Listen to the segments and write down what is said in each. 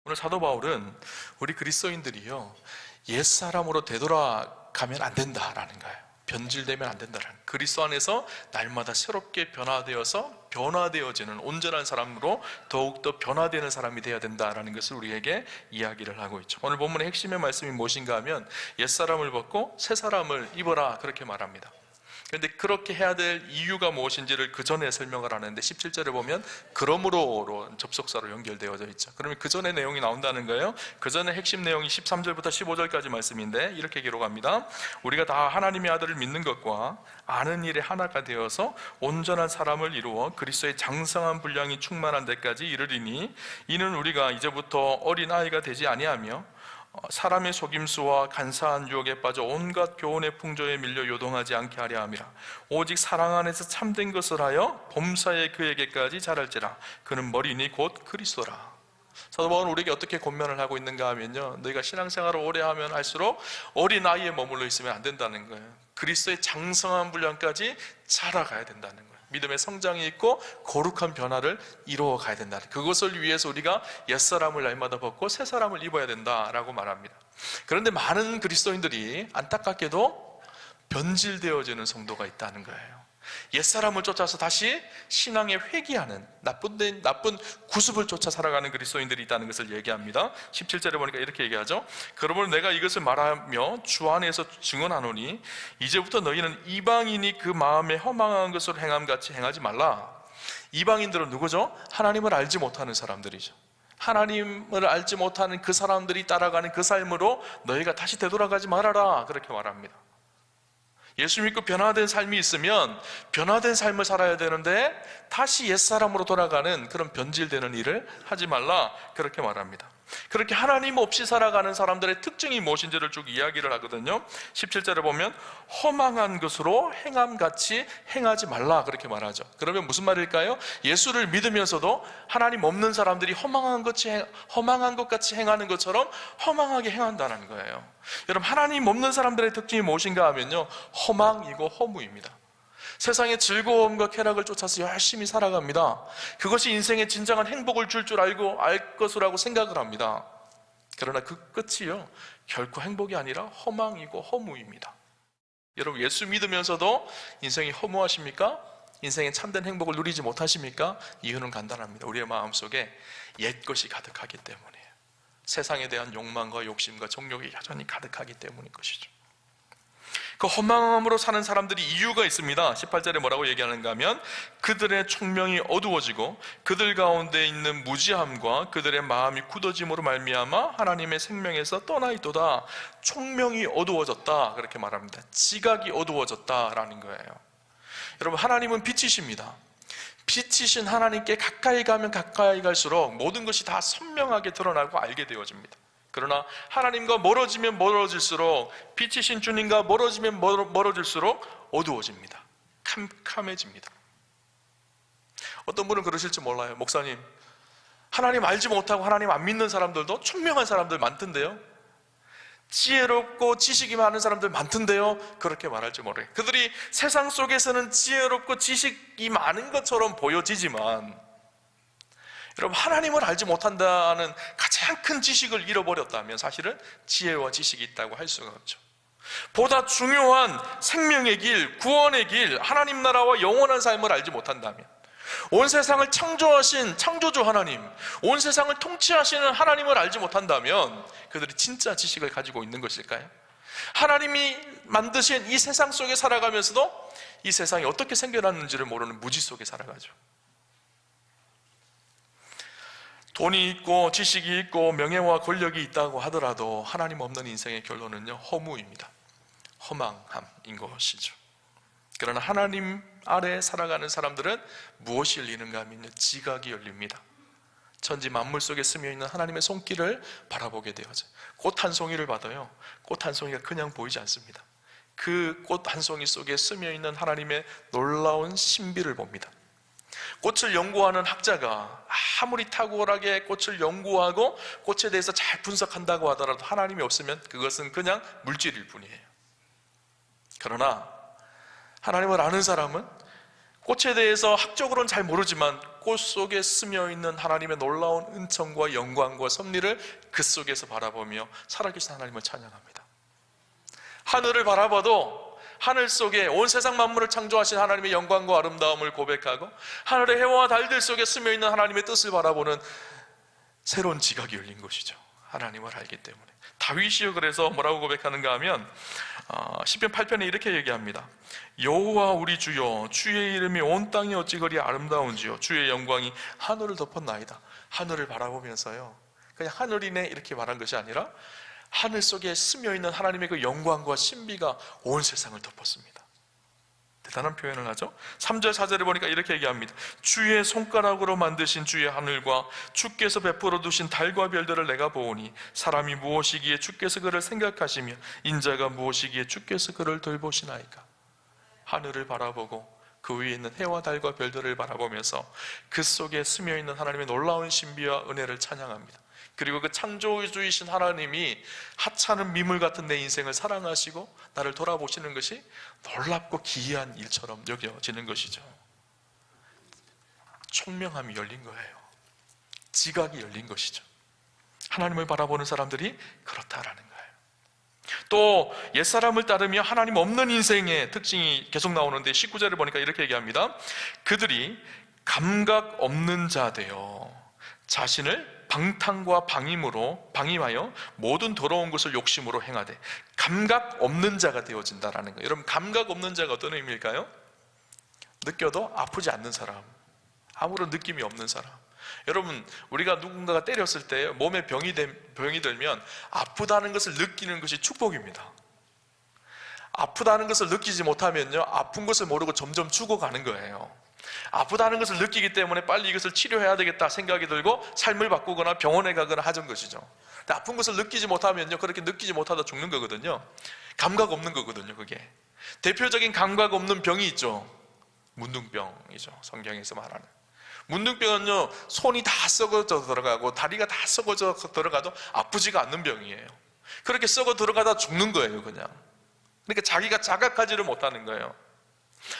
오늘 사도 바울은 우리 그리스도인들이요, 옛사람으로 되돌아가면 안 된다라는 거예요. 변질되면 안 된다라는 거예요. 그리스도 안에서 날마다 새롭게 변화되어지는 온전한 사람으로 더욱더 변화되는 사람이 되어야 된다라는 것을 우리에게 이야기를 하고 있죠. 오늘 본문의 핵심의 말씀이 무엇인가 하면 옛사람을 벗고 새사람을 입어라, 그렇게 말합니다. 그런데 그렇게 해야 될 이유가 무엇인지를 그 전에 설명을 하는데 17절에 보면 그러므로로 접속사로 연결되어져 있죠. 그러면 그 전에 내용이 나온다는 거예요. 그 전에 핵심 내용이 13절부터 15절까지 말씀인데 이렇게 기록합니다. 우리가 다 하나님의 아들을 믿는 것과 아는 일에 하나가 되어서 온전한 사람을 이루어 그리스도의 장성한 분량이 충만한 데까지 이르리니, 이는 우리가 이제부터 어린아이가 되지 아니하며 사람의 속임수와 간사한 유혹에 빠져 온갖 교훈의 풍조에 밀려 요동하지 않게 하려 함이라. 오직 사랑 안에서 참된 것을 하여 범사에 그에게까지 자랄지라. 그는 머리니 곧 그리스도라. 사도 바울은 우리에게 어떻게 권면을 하고 있는가 하면요, 너희가 신앙생활을 오래 하면 할수록 어린아이에 머물러 있으면 안 된다는 거예요. 그리스도의 장성한 분량까지 자라가야 된다는 거예요. 믿음의 성장이 있고 거룩한 변화를 이루어 가야 된다. 그것을 위해서 우리가 옛사람을 날마다 벗고 새사람을 입어야 된다라고 말합니다. 그런데 많은 그리스도인들이 안타깝게도 변질되어지는 성도가 있다는 거예요. 옛사람을 쫓아서 다시 신앙에 회귀하는 나쁜 구습을 쫓아 살아가는 그리스도인들이 있다는 것을 얘기합니다. 17절에 보니까 이렇게 얘기하죠. 그러므로 내가 이것을 말하며 주 안에서 증언하노니 이제부터 너희는 이방인이 그 마음에 허망한 것을 행함같이 행하지 말라. 이방인들은 누구죠? 하나님을 알지 못하는 사람들이죠. 하나님을 알지 못하는 그 사람들이 따라가는 그 삶으로 너희가 다시 되돌아가지 말아라, 그렇게 말합니다. 예수 믿고 변화된 삶이 있으면 변화된 삶을 살아야 되는데 다시 옛사람으로 돌아가는 그런 변질되는 일을 하지 말라, 그렇게 말합니다. 그렇게 하나님 없이 살아가는 사람들의 특징이 무엇인지를 쭉 이야기를 하거든요. 17절에 보면 허망한 것으로 행함같이 행하지 말라, 그렇게 말하죠. 그러면 무슨 말일까요? 예수를 믿으면서도 하나님 없는 사람들이 허망한 것 같이 행하는 것처럼 허망하게 행한다는 거예요. 여러분, 하나님 없는 사람들의 특징이 무엇인가 하면요, 허망이고 허무입니다. 세상의 즐거움과 쾌락을 쫓아서 열심히 살아갑니다. 그것이 인생의 진정한 행복을 줄 알 것이라고 생각을 합니다. 그러나 그 끝이요, 결코 행복이 아니라 허망이고 허무입니다. 여러분, 예수 믿으면서도 인생이 허무하십니까? 인생의 참된 행복을 누리지 못하십니까? 이유는 간단합니다. 우리의 마음속에 옛것이 가득하기 때문이에요. 세상에 대한 욕망과 욕심과 정욕이 여전히 가득하기 때문인 것이죠. 그 허망함으로 사는 사람들이 이유가 있습니다. 18절에 뭐라고 얘기하는가 하면 그들의 총명이 어두워지고 그들 가운데 있는 무지함과 그들의 마음이 굳어짐으로 말미암아 하나님의 생명에서 떠나 있도다. 총명이 어두워졌다, 그렇게 말합니다. 지각이 어두워졌다라는 거예요. 여러분, 하나님은 빛이십니다. 빛이신 하나님께 가까이 가면 가까이 갈수록 모든 것이 다 선명하게 드러나고 알게 되어집니다. 그러나 하나님과 멀어지면 멀어질수록, 빛이신 주님과 멀어지면 멀어질수록 어두워집니다. 캄캄해집니다. 어떤 분은 그러실지 몰라요. 목사님, 하나님 알지 못하고 하나님 안 믿는 사람들도 총명한 사람들 많던데요, 지혜롭고 지식이 많은 사람들 많던데요, 그렇게 말할지 모르겠어요. 그들이 세상 속에서는 지혜롭고 지식이 많은 것처럼 보여지지만, 여러분, 하나님을 알지 못한다는 가장 큰 지식을 잃어버렸다면 사실은 지혜와 지식이 있다고 할 수가 없죠. 보다 중요한 생명의 길, 구원의 길, 하나님 나라와 영원한 삶을 알지 못한다면, 온 세상을 창조하신 창조주 하나님, 온 세상을 통치하시는 하나님을 알지 못한다면 그들이 진짜 지식을 가지고 있는 것일까요? 하나님이 만드신 이 세상 속에 살아가면서도 이 세상이 어떻게 생겨났는지를 모르는 무지 속에 살아가죠. 돈이 있고 지식이 있고 명예와 권력이 있다고 하더라도 하나님 없는 인생의 결론은요, 허무입니다. 허망함인 것이죠. 그러나 하나님 아래 살아가는 사람들은 무엇이 열리는가 하면요, 지각이 열립니다. 천지 만물 속에 스며있는 하나님의 손길을 바라보게 되어져. 꽃 한 송이를 봐도요, 꽃 한 송이가 그냥 보이지 않습니다. 그 꽃 한 송이 속에 스며있는 하나님의 놀라운 신비를 봅니다. 꽃을 연구하는 학자가 아무리 탁월하게 꽃을 연구하고 꽃에 대해서 잘 분석한다고 하더라도 하나님이 없으면 그것은 그냥 물질일 뿐이에요. 그러나 하나님을 아는 사람은 꽃에 대해서 학적으로는 잘 모르지만 꽃 속에 스며있는 하나님의 놀라운 은총과 영광과 섭리를 그 속에서 바라보며 살아계신 하나님을 찬양합니다. 하늘을 바라봐도 하늘 속에 온 세상 만물을 창조하신 하나님의 영광과 아름다움을 고백하고 하늘의 해와 달들 속에 스며있는 하나님의 뜻을 바라보는 새로운 지각이 열린 것이죠. 하나님을 알기 때문에. 다윗이요 그래서 뭐라고 고백하는가 하면 시편 8편에 이렇게 얘기합니다. 여호와 우리 주여, 주의 이름이 온 땅이 어찌 그리 아름다운지요, 주의 영광이 하늘을 덮었나이다. 하늘을 바라보면서요, 그냥 하늘이네 이렇게 말한 것이 아니라 하늘 속에 스며있는 하나님의 그 영광과 신비가 온 세상을 덮었습니다. 대단한 표현을 하죠. 3절 4절에 보니까 이렇게 얘기합니다. 주의 손가락으로 만드신 주의 하늘과 주께서 베풀어 두신 달과 별들을 내가 보오니 사람이 무엇이기에 주께서 그를 생각하시며 인자가 무엇이기에 주께서 그를 돌보시나이까. 하늘을 바라보고 그 위에 있는 해와 달과 별들을 바라보면서 그 속에 스며있는 하나님의 놀라운 신비와 은혜를 찬양합니다. 그리고 그 창조주이신 하나님이 하찮은 미물 같은 내 인생을 사랑하시고 나를 돌아보시는 것이 놀랍고 기이한 일처럼 여겨지는 것이죠. 총명함이 열린 거예요. 지각이 열린 것이죠. 하나님을 바라보는 사람들이 그렇다라는 거예요. 또 옛사람을 따르며 하나님 없는 인생의 특징이 계속 나오는데 19절을 보니까 이렇게 얘기합니다. 그들이 감각 없는 자 되어 자신을 방탕과 방임하여 모든 더러운 것을 욕심으로 행하되 감각 없는 자가 되어진다라는 거예요. 여러분, 감각 없는 자가 어떤 의미일까요? 느껴도 아프지 않는 사람, 아무런 느낌이 없는 사람. 여러분, 우리가 누군가가 때렸을 때 몸에 병이 들면 아프다는 것을 느끼는 것이 축복입니다. 아프다는 것을 느끼지 못하면요, 아픈 것을 모르고 점점 죽어가는 거예요. 아프다는 것을 느끼기 때문에 빨리 이것을 치료해야 되겠다 생각이 들고 삶을 바꾸거나 병원에 가거나 하던 것이죠. 근데 아픈 것을 느끼지 못하면요, 그렇게 느끼지 못하다 죽는 거거든요. 감각 없는 거거든요. 그게 대표적인 감각 없는 병이 있죠. 문둥병이죠. 성경에서 말하는 문둥병은요, 손이 다 썩어져 들어가고 다리가 다 썩어져 들어가도 아프지가 않는 병이에요. 그렇게 썩어 들어가다 죽는 거예요. 그냥. 그러니까 자기가 자각하지를 못하는 거예요.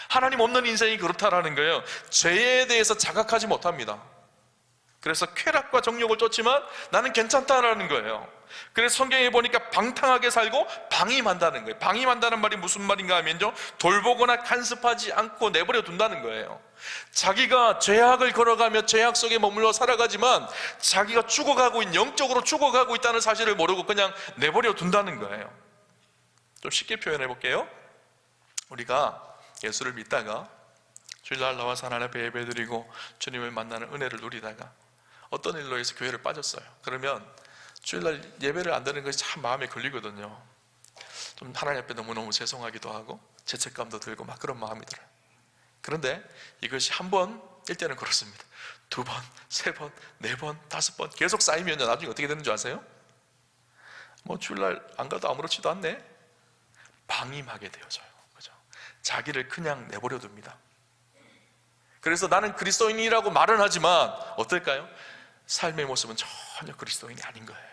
하나님 없는 인생이 그렇다라는 거예요. 죄에 대해서 자각하지 못합니다. 그래서 쾌락과 정욕을 쫓지만 나는 괜찮다라는 거예요. 그래서 성경에 보니까 방탕하게 살고 방임한다는 거예요. 방임한다는 말이 무슨 말인가 하면요, 돌보거나 간섭하지 않고 내버려 둔다는 거예요. 자기가 죄악을 걸어가며 죄악 속에 머물러 살아가지만 자기가 죽어가고 있는, 영적으로 죽어가고 있다는 사실을 모르고 그냥 내버려 둔다는 거예요. 좀 쉽게 표현해 볼게요. 우리가 예수를 믿다가 주일날 나와서 하나님 앞에 예배드리고 주님을 만나는 은혜를 누리다가 어떤 일로 해서 교회를 빠졌어요. 그러면 주일날 예배를 안 드리는 것이 참 마음에 걸리거든요. 좀 하나님 앞에 너무너무 죄송하기도 하고 죄책감도 들고 막 그런 마음이 들어요. 그런데 이것이 한 번일 때는 그렇습니다. 2번, 3번, 4번, 5번 계속 쌓이면요, 나중에 어떻게 되는 줄 아세요? 뭐 주일날 안 가도 아무렇지도 않네, 방임하게 되어져요. 그죠? 자기를 그냥 내버려 둡니다. 그래서 나는 그리스도인이라고 말은 하지만 어떨까요? 삶의 모습은 전혀 그리스도인이 아닌 거예요.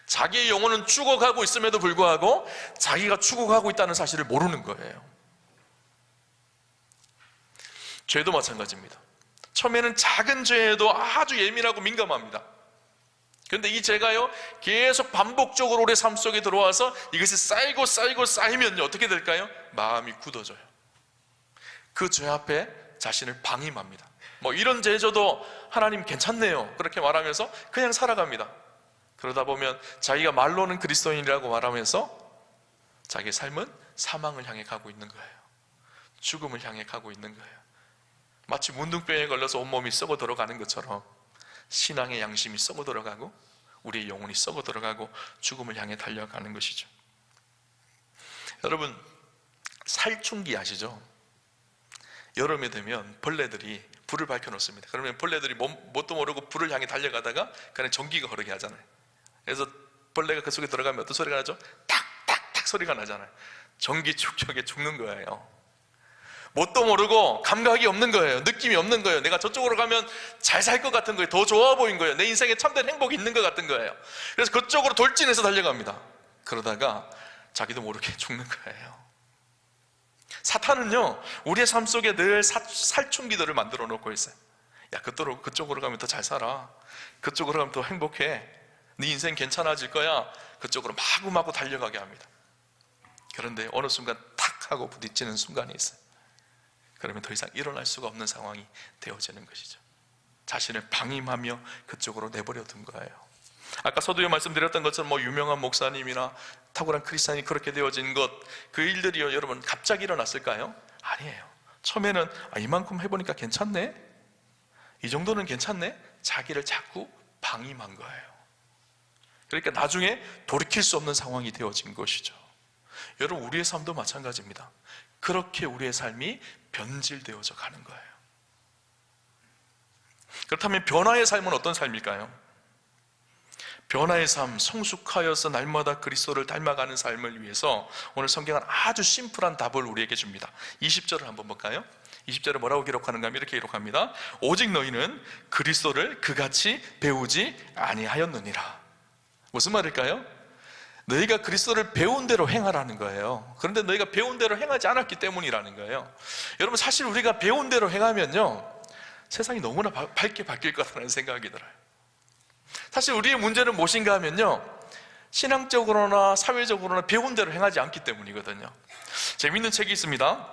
자기의 영혼은 죽어가고 있음에도 불구하고 자기가 죽어가고 있다는 사실을 모르는 거예요. 죄도 마찬가지입니다. 처음에는 작은 죄에도 아주 예민하고 민감합니다. 그런데 이 죄가요, 계속 반복적으로 우리의 삶 속에 들어와서 이것이 쌓이고 쌓이면요, 어떻게 될까요? 마음이 굳어져요. 그 죄 앞에 자신을 방임합니다. 뭐 이런 죄 져도 하나님 괜찮네요, 그렇게 말하면서 그냥 살아갑니다. 그러다 보면 자기가 말로는 그리스도인이라고 말하면서 자기의 삶은 사망을 향해 가고 있는 거예요. 죽음을 향해 가고 있는 거예요. 마치 문둥병에 걸려서 온몸이 썩어 들어가는 것처럼 신앙의 양심이 썩어 들어가고 우리의 영혼이 썩어 들어가고 죽음을 향해 달려가는 것이죠. 여러분, 살충기 아시죠? 여름에 되면 벌레들이 불을 밝혀 놓습니다. 그러면 벌레들이 뭣도 모르고 불을 향해 달려가다가 그냥 전기가 흐르게 하잖아요. 그래서 벌레가 그 속에 들어가면 어떤 소리가 나죠? 탁탁탁 소리가 나잖아요. 전기 축적에 죽는 거예요. 뭣도 모르고 감각이 없는 거예요. 느낌이 없는 거예요. 내가 저쪽으로 가면 잘 살 것 같은 거예요. 더 좋아 보인 거예요. 내 인생에 참된 행복이 있는 것 같은 거예요. 그래서 그쪽으로 돌진해서 달려갑니다. 그러다가 자기도 모르게 죽는 거예요. 사탄은요, 우리의 삶 속에 늘 살충기들을 만들어 놓고 있어요. 야, 그쪽으로 가면 더 잘 살아. 그쪽으로 가면 더 행복해. 네 인생 괜찮아질 거야. 그쪽으로 마구마구 달려가게 합니다. 그런데 어느 순간 탁 하고 부딪히는 순간이 있어요. 그러면 더 이상 일어날 수가 없는 상황이 되어지는 것이죠. 자신을 방임하며 그쪽으로 내버려 둔 거예요. 아까 서두에 말씀드렸던 것처럼 유명한 목사님이나 탁월한 크리스찬이 그렇게 되어진 것, 그 일들이요, 여러분 갑자기 일어났을까요? 아니에요. 처음에는 이만큼 해보니까 괜찮네, 이 정도는 괜찮네, 자기를 자꾸 방임한 거예요. 그러니까 나중에 돌이킬 수 없는 상황이 되어진 것이죠. 여러분, 우리의 삶도 마찬가지입니다. 그렇게 우리의 삶이 변질되어져 가는 거예요. 그렇다면 변화의 삶은 어떤 삶일까요? 변화의 삶, 성숙하여서 날마다 그리스도를 닮아가는 삶을 위해서 오늘 성경은 아주 심플한 답을 우리에게 줍니다. 20절을 한번 볼까요? 20절에 뭐라고 기록하는가 하면 이렇게 기록합니다. 오직 너희는 그리스도를 그같이 배우지 아니하였느니라. 무슨 말일까요? 너희가 그리스도를 배운 대로 행하라는 거예요. 그런데 너희가 배운 대로 행하지 않았기 때문이라는 거예요. 여러분, 사실 우리가 배운 대로 행하면요, 세상이 너무나 밝게 바뀔 거라는 생각이 들어요. 사실 우리의 문제는 무엇인가 하면요, 신앙적으로나 사회적으로나 배운 대로 행하지 않기 때문이거든요. 재미있는 책이 있습니다.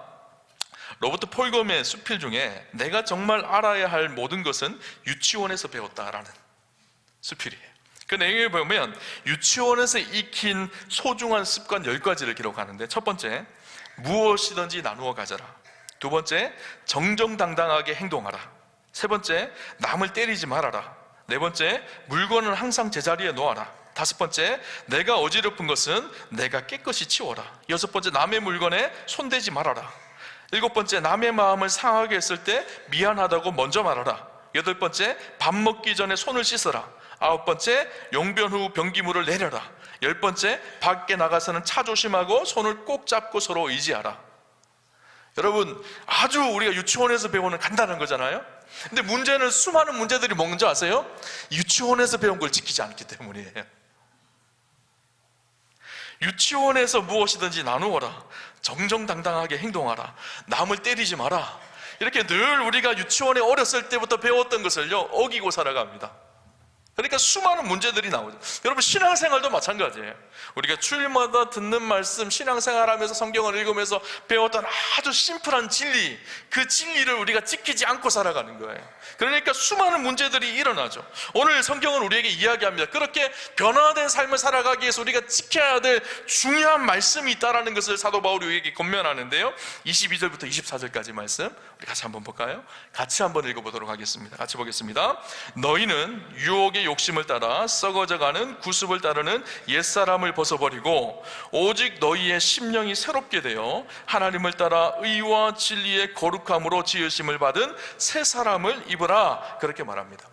로버트 폴검의 수필 중에 내가 정말 알아야 할 모든 것은 유치원에서 배웠다라는 수필이에요. 그 내용을 보면 유치원에서 익힌 소중한 습관 10가지를 기록하는데, 첫 번째, 무엇이든지 나누어 가져라. 두 번째, 정정당당하게 행동하라. 세 번째, 남을 때리지 말아라. 네 번째, 물건을 항상 제자리에 놓아라. 다섯 번째, 내가 어지럽은 것은 내가 깨끗이 치워라. 여섯 번째, 남의 물건에 손대지 말아라. 일곱 번째, 남의 마음을 상하게 했을 때 미안하다고 먼저 말하라. 여덟 번째, 밥 먹기 전에 손을 씻어라. 아홉 번째, 용변 후 변기물을 내려라. 열 번째, 밖에 나가서는 차 조심하고 손을 꼭 잡고 서로 의지하라. 여러분, 아주 우리가 유치원에서 배우는 간단한 거잖아요. 근데 문제는, 수많은 문제들이 뭔지 아세요? 유치원에서 배운 걸 지키지 않기 때문이에요. 유치원에서 무엇이든지 나누어라. 정정당당하게 행동하라. 남을 때리지 마라. 이렇게 늘 우리가 유치원에 어렸을 때부터 배웠던 것을요, 어기고 살아갑니다. 그러니까 수많은 문제들이 나오죠. 여러분, 신앙생활도 마찬가지예요. 우리가 주일마다 듣는 말씀, 신앙생활하면서 성경을 읽으면서 배웠던 아주 심플한 진리, 그 진리를 우리가 지키지 않고 살아가는 거예요. 그러니까 수많은 문제들이 일어나죠. 오늘 성경은 우리에게 이야기합니다. 그렇게 변화된 삶을 살아가기 위해서 우리가 지켜야 될 중요한 말씀이 있다는 것을 사도 바울이 우리에게 권면하는데요, 22절부터 24절까지 말씀 우리 같이 한번 볼까요? 같이 한번 읽어보도록 하겠습니다. 같이 보겠습니다. 너희는 유혹의 욕심을 따라 썩어져가는 구습을 따르는 옛사람을 벗어버리고 오직 너희의 심령이 새롭게 되어 하나님을 따라 의와 진리의 거룩함으로 지으심을 받은 새 사람을 입으라. 그렇게 말합니다.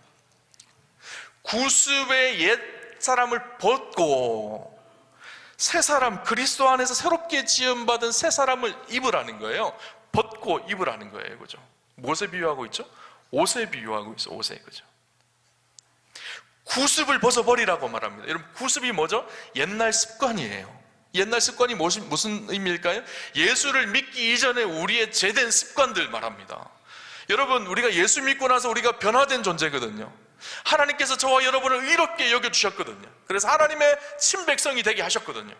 구습의 옛사람을 벗고 새 사람, 그리스도 안에서 새롭게 지음받은 새 사람을 입으라는 거예요. 벗고 입으라는 거예요. 그죠? 무엇에 비유하고 있죠? 옷에 비유하고 있어. 옷에. 그죠? 구습을 벗어버리라고 말합니다. 여러분, 구습이 뭐죠? 옛날 습관이에요. 옛날 습관이 무슨 의미일까요? 예수를 믿기 이전에 우리의 죄된 습관들 말합니다. 여러분, 우리가 예수 믿고 나서 우리가 변화된 존재거든요. 하나님께서 저와 여러분을 의롭게 여겨주셨거든요. 그래서 하나님의 친백성이 되게 하셨거든요.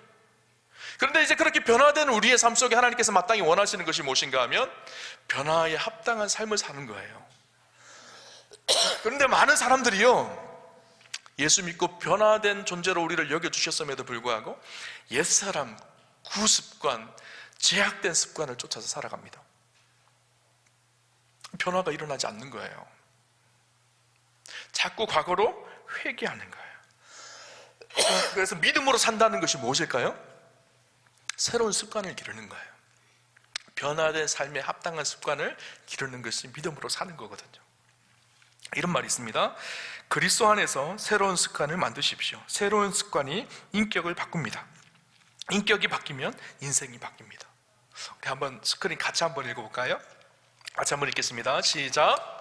그런데 이제 그렇게 변화된 우리의 삶 속에 하나님께서 마땅히 원하시는 것이 무엇인가 하면 변화에 합당한 삶을 사는 거예요. 그런데 많은 사람들이요, 예수 믿고 변화된 존재로 우리를 여겨주셨음에도 불구하고 옛사람, 구습관, 제약된 습관을 쫓아서 살아갑니다. 변화가 일어나지 않는 거예요. 자꾸 과거로 회귀하는 거예요. 그래서 믿음으로 산다는 것이 무엇일까요? 새로운 습관을 기르는 거예요. 변화된 삶에 합당한 습관을 기르는 것이 믿음으로 사는 거거든요. 이런 말이 있습니다. 그리스도 안에서 새로운 습관을 만드십시오. 새로운 습관이 인격을 바꿉니다. 인격이 바뀌면 인생이 바뀝니다. 우리 한번 스크린 같이 한번 읽어볼까요? 같이 한번 읽겠습니다. 시작.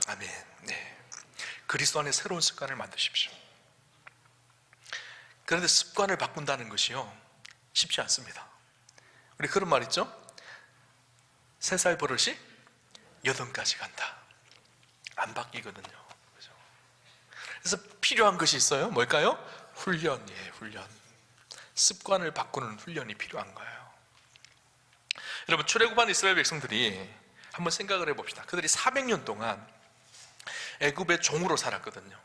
아멘. 네. 그리스도 안에 새로운 습관을 만드십시오. 그런데 습관을 바꾼다는 것이요, 쉽지 않습니다. 우리 그런 말 있죠? 3살 버릇이 8까지 간다. 안 바뀌거든요. 그죠? 그래서 필요한 것이 있어요. 뭘까요? 훈련이에요. 훈련. 습관을 바꾸는 훈련이 필요한 거예요. 여러분, 출애굽한 이스라엘 백성들이 한번 생각을 해봅시다. 그들이 400년 동안 애굽의 종으로 살았거든요.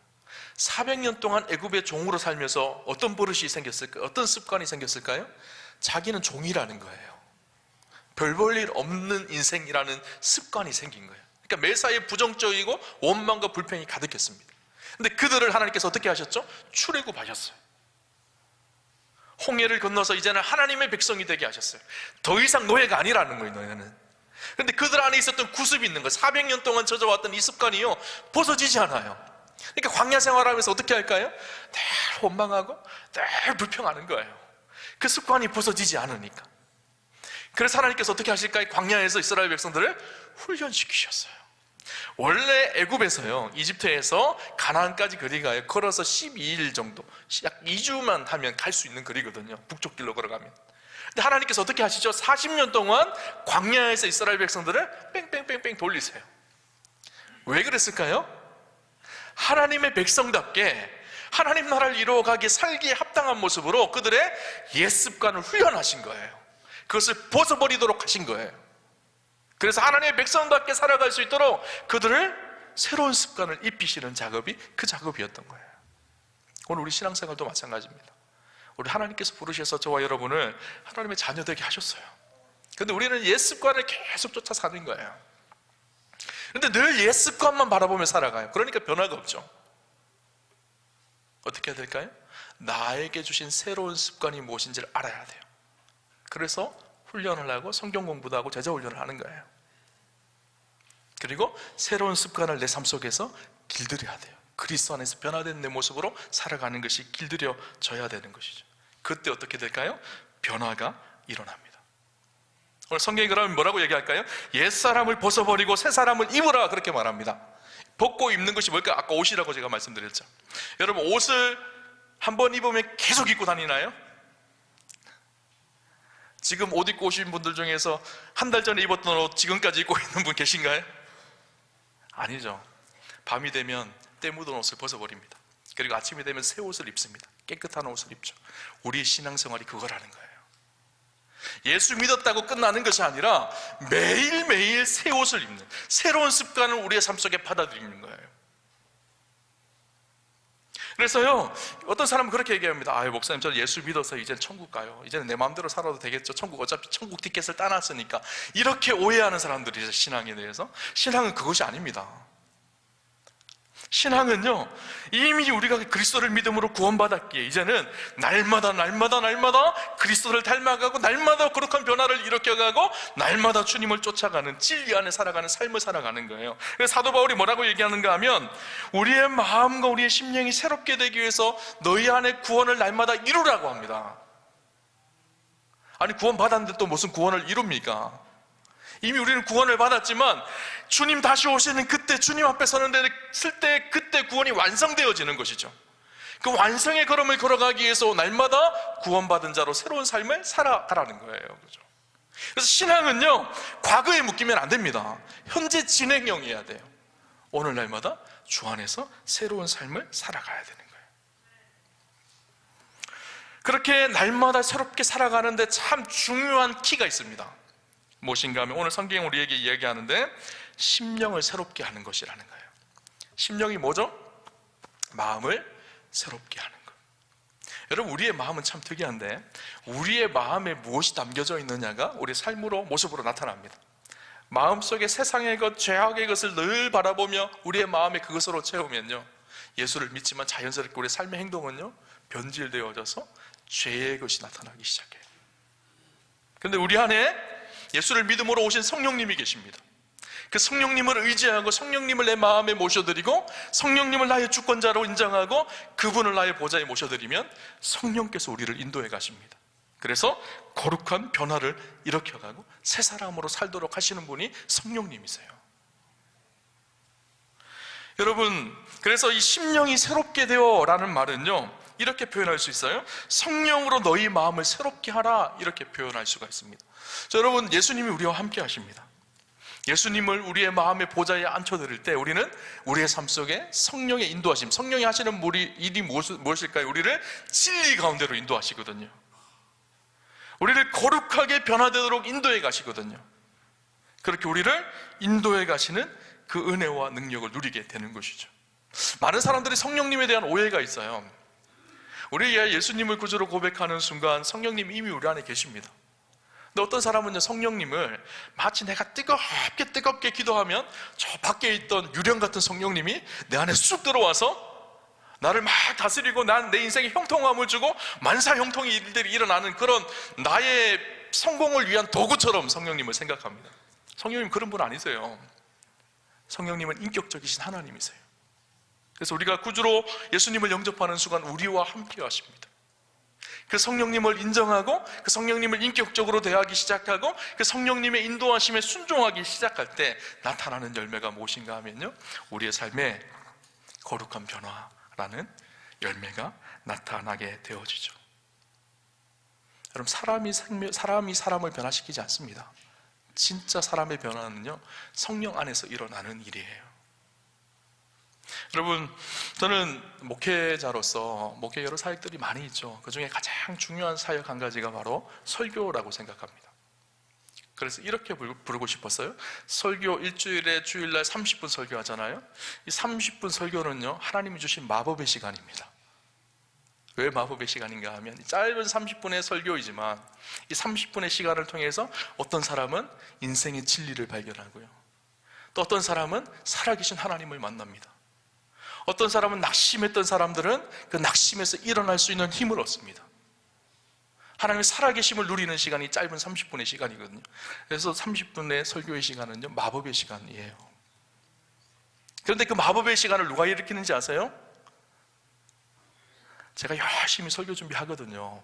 400년 동안 애굽의 종으로 살면서 어떤 버릇이 생겼을까요? 어떤 습관이 생겼을까요? 자기는 종이라는 거예요. 별 볼 일 없는 인생이라는 습관이 생긴 거예요. 그러니까 매사에 부정적이고 원망과 불평이 가득했습니다. 근데 그들을 하나님께서 어떻게 하셨죠? 출애굽하셨어요. 홍해를 건너서 이제는 하나님의 백성이 되게 하셨어요. 더 이상 노예가 아니라는 거예요, 너희는. 근데 그들 안에 있었던 구습이 있는 거예요. 400년 동안 젖어왔던 이 습관이요, 벗어지지 않아요. 그러니까 광야 생활하면서 어떻게 할까요? 늘 원망하고 늘 불평하는 거예요. 그 습관이 벗어지지 않으니까. 그래서 하나님께서 어떻게 하실까요? 광야에서 이스라엘 백성들을 훈련시키셨어요. 원래 애굽에서요, 이집트에서 가나안까지 거리가요, 걸어서 12일 정도, 약 2주만 하면 갈 수 있는 거리거든요. 북쪽 길로 걸어가면. 근데 하나님께서 어떻게 하시죠? 40년 동안 광야에서 이스라엘 백성들을 뺑뺑뺑뺑 돌리세요. 왜 그랬을까요? 하나님의 백성답게 하나님 나라를 이루어가기에 살기에 합당한 모습으로 그들의 옛 습관을 훈련하신 거예요. 그것을 벗어버리도록 하신 거예요. 그래서 하나님의 백성답게 살아갈 수 있도록 그들을 새로운 습관을 입히시는 작업이 그 작업이었던 거예요. 오늘 우리 신앙생활도 마찬가지입니다. 우리 하나님께서 부르셔서 저와 여러분을 하나님의 자녀 되게 하셨어요. 그런데 우리는 옛 습관을 계속 쫓아 사는 거예요. 그런데 늘 옛 습관만 바라보며 살아가요. 그러니까 변화가 없죠. 어떻게 해야 될까요? 나에게 주신 새로운 습관이 무엇인지를 알아야 돼요. 그래서 훈련을 하고 성경 공부도 하고 제자 훈련을 하는 거예요. 그리고 새로운 습관을 내 삶 속에서 길들여야 돼요. 그리스도 안에서 변화된 내 모습으로 살아가는 것이 길들여져야 되는 것이죠. 그때 어떻게 될까요? 변화가 일어납니다. 오늘 성경이 그러면 뭐라고 얘기할까요? 옛사람을 벗어버리고 새사람을 입으라, 그렇게 말합니다. 벗고 입는 것이 뭘까요? 아까 옷이라고 제가 말씀드렸죠. 여러분, 옷을 한번 입으면 계속 입고 다니나요? 지금 옷 입고 오신 분들 중에서 한 달 전에 입었던 옷 지금까지 입고 있는 분 계신가요? 아니죠. 밤이 되면 때 묻은 옷을 벗어버립니다. 그리고 아침이 되면 새 옷을 입습니다. 깨끗한 옷을 입죠. 우리의 신앙생활이 그거라는 거예요. 예수 믿었다고 끝나는 것이 아니라 매일매일 새 옷을 입는 새로운 습관을 우리의 삶 속에 받아들이는 거예요. 그래서요, 어떤 사람은 그렇게 얘기합니다. 아유, 목사님, 저는 예수 믿어서 이제는 천국 가요. 이제는 내 마음대로 살아도 되겠죠. 천국, 어차피 천국 티켓을 따놨으니까. 이렇게 오해하는 사람들이 있어요, 신앙에 대해서. 신앙은 그것이 아닙니다. 신앙은요, 이미 우리가 그리스도를 믿음으로 구원받았기에 이제는 날마다 그리스도를 닮아가고 날마다 거룩한 변화를 일으켜가고 날마다 주님을 쫓아가는 진리 안에 살아가는 삶을 살아가는 거예요. 그래서 사도 바울이 뭐라고 얘기하는가 하면, 우리의 마음과 우리의 심령이 새롭게 되기 위해서 너희 안에 구원을 날마다 이루라고 합니다. 아니, 구원받았는데 또 무슨 구원을 이룹니까? 이미 우리는 구원을 받았지만 주님 다시 오시는 그때, 주님 앞에 서는 때 그때 구원이 완성되어지는 것이죠. 그 완성의 걸음을 걸어가기 위해서 날마다 구원받은 자로 새로운 삶을 살아가라는 거예요. 그렇죠? 그래서 신앙은요, 과거에 묶이면 안 됩니다. 현재 진행형이어야 돼요. 오늘 날마다 주 안에서 새로운 삶을 살아가야 되는 거예요. 그렇게 날마다 새롭게 살아가는데 참 중요한 키가 있습니다. 무엇인가 하면 오늘 성경이 우리에게 이야기하는데 심령을 새롭게 하는 것이라는 거예요. 심령이 뭐죠? 마음을 새롭게 하는 것. 여러분, 우리의 마음은 참 특이한데 우리의 마음에 무엇이 담겨져 있느냐가 우리의 삶으로, 모습으로 나타납니다. 마음속에 세상의 것, 죄악의 것을 늘 바라보며 우리의 마음에 그것으로 채우면요, 예수를 믿지만 자연스럽게 우리의 삶의 행동은요, 변질되어져서 죄의 것이 나타나기 시작해요. 그런데 우리 안에 예수를 믿음으로 오신 성령님이 계십니다. 그 성령님을 의지하고 성령님을 내 마음에 모셔드리고 성령님을 나의 주권자로 인정하고 그분을 나의 보좌에 모셔드리면 성령께서 우리를 인도해 가십니다. 그래서 거룩한 변화를 일으켜가고 새 사람으로 살도록 하시는 분이 성령님이세요. 여러분, 그래서 이 심령이 새롭게 되어라는 말은요, 이렇게 표현할 수 있어요. 성령으로 너희 마음을 새롭게 하라, 이렇게 표현할 수가 있습니다. 자, 여러분, 예수님이 우리와 함께 하십니다. 예수님을 우리의 마음의 보좌에 앉혀드릴 때 우리는 우리의 삶 속에 성령의 인도하심, 성령이 하시는 일이 무엇일까요? 우리를 진리 가운데로 인도하시거든요. 우리를 거룩하게 변화되도록 인도해 가시거든요. 그렇게 우리를 인도해 가시는 그 은혜와 능력을 누리게 되는 것이죠. 많은 사람들이 성령님에 대한 오해가 있어요. 우리가 예수님을 구주로 고백하는 순간 성령님이 이미 우리 안에 계십니다. 근데 어떤 사람은요, 성령님을 마치 내가 뜨겁게 기도하면 저 밖에 있던 유령 같은 성령님이 내 안에 쑥 들어와서 나를 막 다스리고 난 내 인생에 형통함을 주고 만사 형통의 일들이 일어나는 그런 나의 성공을 위한 도구처럼 성령님을 생각합니다. 성령님 그런 분 아니세요. 성령님은 인격적이신 하나님이세요. 그래서 우리가 구주로 예수님을 영접하는 순간 우리와 함께 하십니다. 그 성령님을 인정하고 그 성령님을 인격적으로 대하기 시작하고 그 성령님의 인도하심에 순종하기 시작할 때 나타나는 열매가 무엇인가 하면요, 우리의 삶에 거룩한 변화라는 열매가 나타나게 되어지죠. 여러분, 사람이 사람을 변화시키지 않습니다. 진짜 사람의 변화는요, 성령 안에서 일어나는 일이에요. 여러분, 저는 목회자로서 목회 여러 사역들이 많이 있죠. 그 중에 가장 중요한 사역 한 가지가 바로 설교라고 생각합니다. 그래서 이렇게 부르고 싶었어요. 설교 일주일에 주일날 30분 설교하잖아요. 이 30분 설교는요, 하나님이 주신 마법의 시간입니다. 왜 마법의 시간인가 하면 짧은 30분의 설교이지만 이 30분의 시간을 통해서 어떤 사람은 인생의 진리를 발견하고요, 또 어떤 사람은 살아계신 하나님을 만납니다. 어떤 사람은 낙심했던 사람들은 그 낙심에서 일어날 수 있는 힘을 얻습니다. 하나님의 살아계심을 누리는 시간이 짧은 30분의 시간이거든요. 그래서 30분의 설교의 시간은요, 마법의 시간이에요. 그런데 그 마법의 시간을 누가 일으키는지 아세요? 제가 열심히 설교 준비하거든요.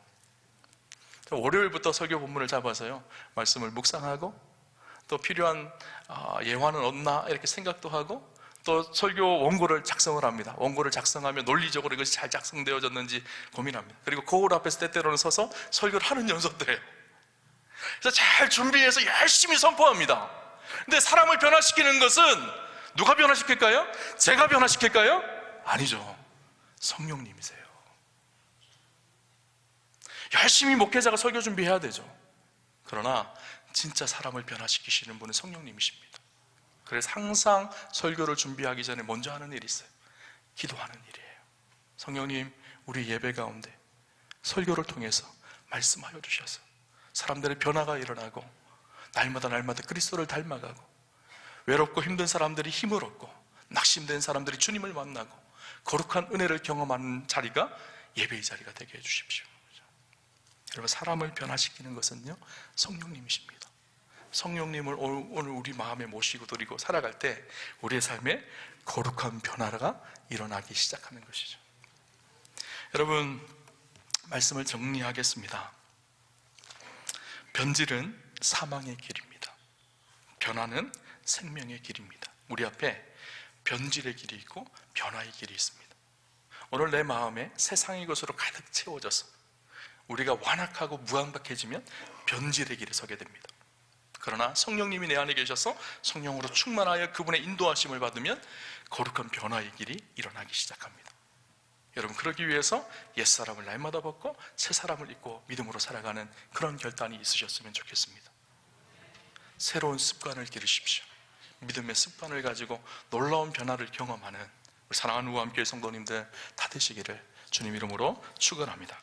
월요일부터 설교 본문을 잡아서요, 말씀을 묵상하고 또 필요한 예화는 없나 이렇게 생각도 하고 또 설교 원고를 작성을 합니다. 원고를 작성하면 논리적으로 이것이 잘 작성되어졌는지 고민합니다. 그리고 거울 앞에서 때때로는 서서 설교를 하는 연습도 해요. 그래서 잘 준비해서 열심히 선포합니다. 근데 사람을 변화시키는 것은 누가 변화시킬까요? 제가 변화시킬까요? 아니죠. 성령님이세요. 열심히 목회자가 설교 준비해야 되죠. 그러나 진짜 사람을 변화시키시는 분은 성령님이십니다. 그래서 항상 설교를 준비하기 전에 먼저 하는 일이 있어요. 기도하는 일이에요. 성령님, 우리 예배 가운데 설교를 통해서 말씀하여 주셔서 사람들의 변화가 일어나고 날마다 그리스도를 닮아가고 외롭고 힘든 사람들이 힘을 얻고 낙심된 사람들이 주님을 만나고 거룩한 은혜를 경험하는 자리가 예배의 자리가 되게 해주십시오. 여러분, 사람을 변화시키는 것은요, 성령님이십니다. 성령님을 오늘 우리 마음에 모시고 드리고 살아갈 때 우리의 삶에 거룩한 변화가 일어나기 시작하는 것이죠. 여러분, 말씀을 정리하겠습니다. 변질은 사망의 길입니다. 변화는 생명의 길입니다. 우리 앞에 변질의 길이 있고 변화의 길이 있습니다. 오늘 내 마음에 세상의 것으로 가득 채워져서 우리가 완악하고 무한박해지면 변질의 길에 서게 됩니다. 그러나 성령님이 내 안에 계셔서 성령으로 충만하여 그분의 인도하심을 받으면 거룩한 변화의 길이 일어나기 시작합니다. 여러분, 그러기 위해서 옛사람을 날마다 벗고 새사람을 입고 믿음으로 살아가는 그런 결단이 있으셨으면 좋겠습니다. 새로운 습관을 기르십시오. 믿음의 습관을 가지고 놀라운 변화를 경험하는 우리 사랑하는 우와 함께 성도님들 다 되시기를 주님 이름으로 축원합니다.